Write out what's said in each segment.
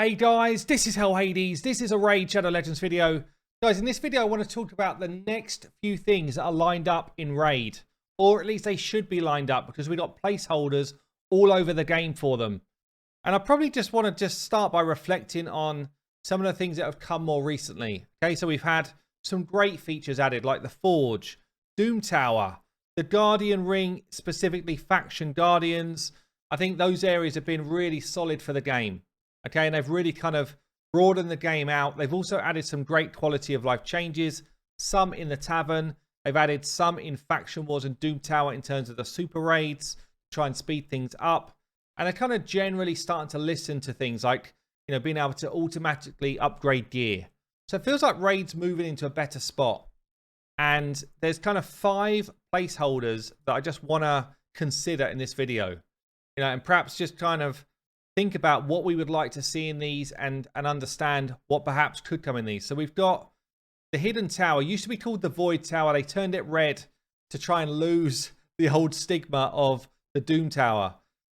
Hey guys, this is Hell Hades. This is a Raid Shadow Legends video. Guys, in this video I want to talk about the next few things that are lined up in Raid. Or at least they should be lined up because we got placeholders all over the game for them. And I probably just want to start by reflecting on some of the things that have come more recently. Okay, so we've had some great features added like the Forge, Doom Tower, the Guardian Ring, specifically Faction Guardians. I think those areas have been really solid for the game. Okay, and they've really kind of broadened the game out. They've also added some great quality of life changes, some in the Tavern. They've added some in Faction Wars and Doom Tower in terms of the super raids, to try and speed things up. And they're kind of generally starting to listen to things like, you know, being able to automatically upgrade gear. So it feels like Raid's moving into a better spot. And there's kind of 5 placeholders that I just want to consider in this video. You know, and perhaps just kind of think about what we would like to see in these and understand what perhaps could come in these. So we've got the Hidden Tower. It used to be called the Void Tower. They turned it red to try and lose the old stigma of the Doom Tower.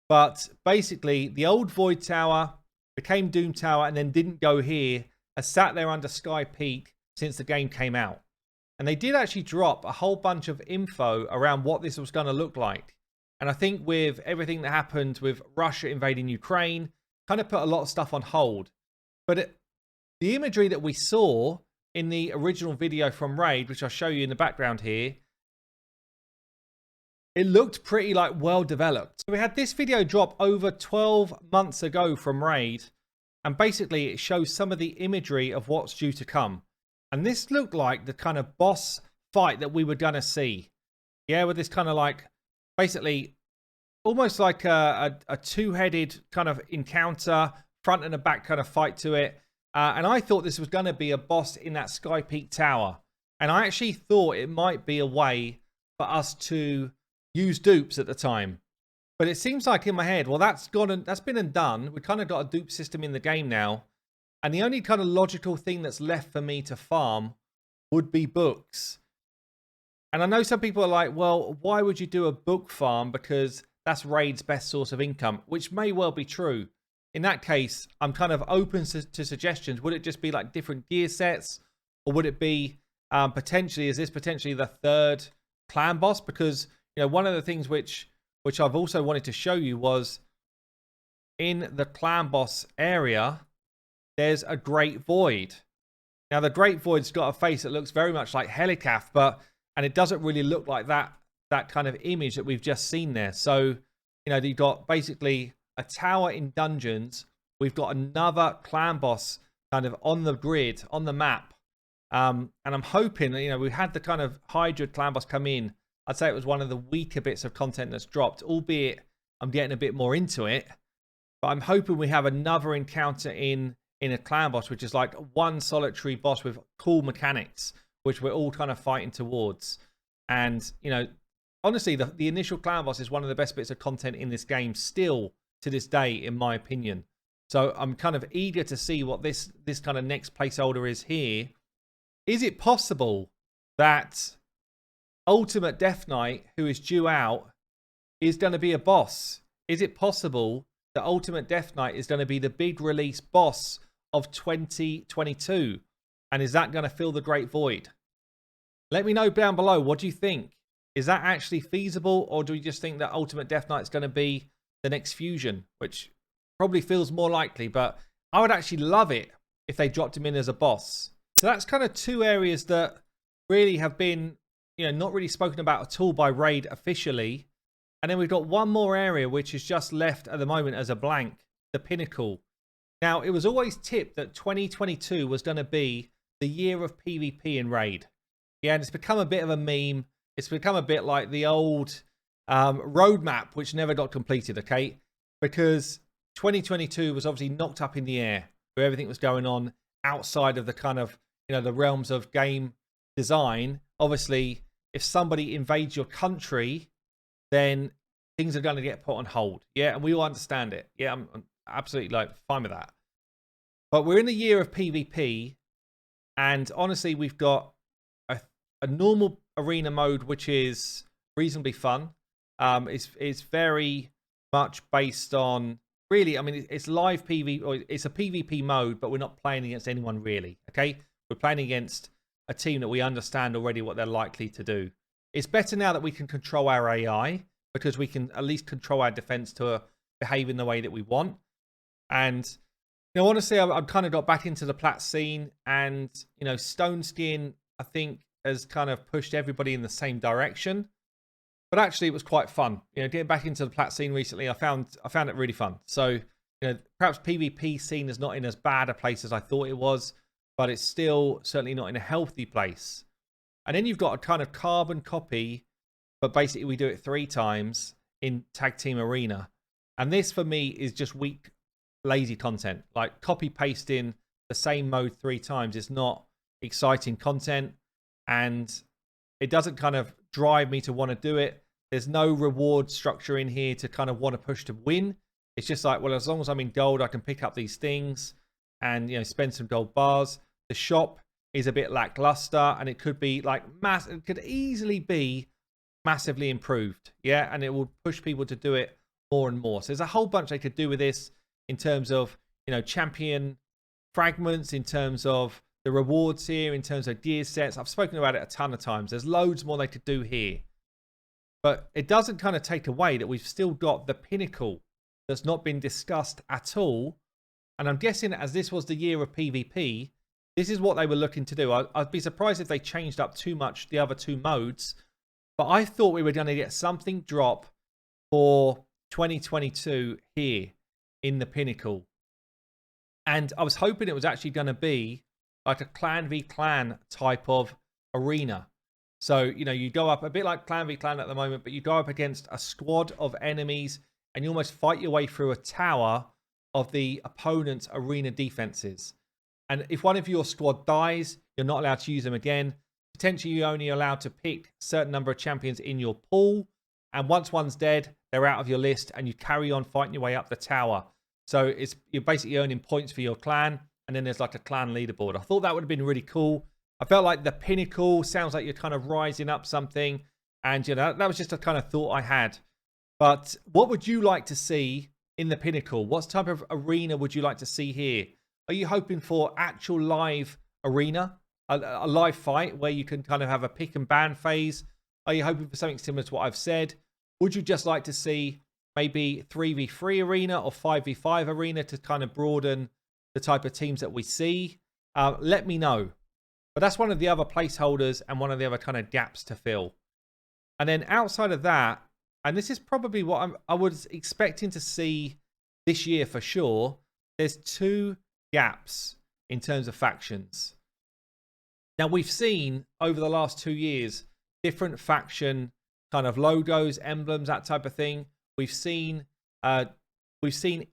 But basically, the old Void Tower became Doom Tower and then didn't go here. Has sat there under Sky Peak since the game came out. And they did actually drop a whole bunch of info around what this was going to look like. And I think with everything that happened with Russia invading Ukraine, kind of put a lot of stuff on hold. But the imagery that we saw in the original video from Raid, which I'll show you in the background here, it looked pretty like well developed. So we had this video drop over 12 months ago from Raid. And basically it shows some of the imagery of what's due to come. And this looked like the kind of boss fight that we were going to see. Yeah, with this kind of like, basically, almost like a two-headed kind of encounter, front and a back kind of fight to it. And I thought this was going to be a boss in that Sky Peak Tower. And I actually thought it might be a way for us to use dupes at the time. But it seems like in my head, well, that's been and done. We've kind of got a dupe system in the game now. And the only kind of logical thing that's left for me to farm would be books. And I know some people are like, well, why would you do a book farm? Because that's Raid's best source of income, which may well be true. In that case, I'm kind of open to suggestions. Would it just be like different gear sets? Or would it be potentially, is this potentially the 3rd clan boss? Because, you know, one of the things which I've also wanted to show you was in the clan boss area, there's a Great Void. Now, the Great Void's got a face that looks very much like Helicaf, and it doesn't really look like that kind of image that we've just seen there. So, you know, you've got basically a tower in dungeons. We've got another clan boss kind of on the grid, on the map. And I'm hoping, you know, we had the kind of Hydra clan boss come in. I'd say it was one of the weaker bits of content that's dropped, albeit I'm getting a bit more into it. But I'm hoping we have another encounter in a clan boss, which is like one solitary boss with cool mechanics, which we're all kind of fighting towards. And, you know, honestly, the initial clan boss is one of the best bits of content in this game still to this day, in my opinion. So I'm kind of eager to see what this kind of next placeholder is here. Is it possible that Ultimate Death Knight, who is due out, is going to be a boss? Is it possible that Ultimate Death Knight is going to be the big release boss of 2022? And is that going to fill the Great Void? Let me know down below. What do you think? Is that actually feasible? Or do we just think that Ultimate Death Knight is going to be the next fusion? Which probably feels more likely. But I would actually love it if they dropped him in as a boss. So that's kind of 2 areas that really have been, you know, not really spoken about at all by Raid officially. And then we've got one more area which is just left at the moment as a blank. The Pinnacle. Now, it was always tipped that 2022 was going to be the year of PvP in Raid. Yeah, and it's become a bit of a meme. It's become a bit like the old roadmap, which never got completed, okay? Because 2022 was obviously knocked up in the air where everything was going on outside of the kind of, you know, the realms of game design. Obviously, if somebody invades your country, then things are going to get put on hold. Yeah, and we all understand it. Yeah, I'm absolutely like fine with that. But we're in the year of PvP, and honestly, we've got a normal arena mode which is reasonably fun. It's very much based on really, I mean, it's live PvP, or it's a PvP mode, but we're not playing against anyone really, okay? We're playing against a team that we understand already what they're likely to do. It's better now that we can control our AI, because we can at least control our defense to behave in the way that we want. And, you know, honestly, I've kind of got back into the plat scene, and, you know, Stone Skin, I think, has kind of pushed everybody in the same direction. But actually, it was quite fun. You know, getting back into the plat scene recently, I found it really fun. So, you know, perhaps PvP scene is not in as bad a place as I thought it was, but it's still certainly not in a healthy place. And then you've got a kind of carbon copy, but basically we do it 3 times in Tag Team Arena. And this, for me, is just weak, lazy content. Like, copy pasting the same mode 3 times is not exciting content, and it doesn't kind of drive me to want to do it. There's no reward structure in here to kind of want to push to win. It's just like, well, as long as I'm in gold, I can pick up these things and, you know, spend some gold bars. The shop is a bit lackluster, and it could be like it could easily be massively improved. Yeah, and it will push people to do it more and more. So there's a whole bunch they could do with this in terms of, you know, champion fragments, in terms of the rewards here, in terms of gear sets. I've spoken about it a ton of times. There's loads more they could do here. But it doesn't kind of take away that we've still got the pinnacle that's not been discussed at all. And I'm guessing as this was the year of PvP, this is what they were looking to do. I'd be surprised if they changed up too much the other 2 modes. But I thought we were going to get something drop for 2022 here in the pinnacle. And I was hoping it was actually going to be like a clan v clan type of arena. So, you know, you go up a bit like clan v clan at the moment, but you go up against a squad of enemies and you almost fight your way through a tower of the opponent's arena defenses. And if one of your squad dies, you're not allowed to use them again. Potentially, you're only allowed to pick a certain number of champions in your pool. And once one's dead, they're out of your list, and you carry on fighting your way up the tower. So you're basically earning points for your clan. And then there's like a clan leaderboard. I thought that would have been really cool. I felt like the pinnacle sounds like you're kind of rising up something. And, you know, that was just a kind of thought I had. But what would you like to see in the pinnacle? What type of arena would you like to see here? Are you hoping for actual live arena, a live fight where you can kind of have a pick and ban phase? Are you hoping for something similar to what I've said? Would you just like to see maybe 3v3 arena or 5v5 arena to kind of broaden the type of teams that we see? Let me know. But that's one of the other placeholders and one of the other kind of gaps to fill. And then outside of that, and this is probably what I was expecting to see this year for sure, there's 2 gaps in terms of factions. Now, we've seen over the last 2 years different faction kind of logos, emblems, that type of thing. We've seen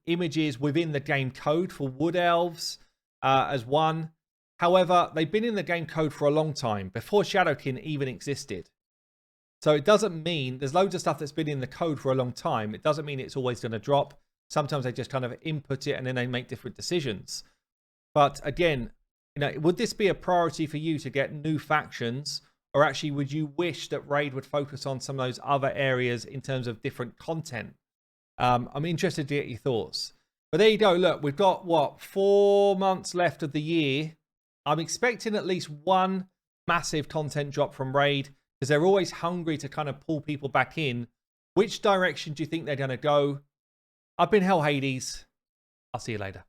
images within the game code for Wood Elves as one. However, they've been in the game code for a long time, before Shadowkin even existed. So it doesn't mean, there's loads of stuff that's been in the code for a long time. It doesn't mean it's always going to drop. Sometimes they just kind of input it and then they make different decisions. But again, you know, would this be a priority for you to get new factions? Or actually, would you wish that Raid would focus on some of those other areas in terms of different content? I'm interested to get your thoughts. But there you go. Look, we've got, what, 4 months left of the year. I'm expecting at least one massive content drop from Raid, because they're always hungry to kind of pull people back in. Which direction do you think they're going to go? I've been Hell Hades. I'll see you later.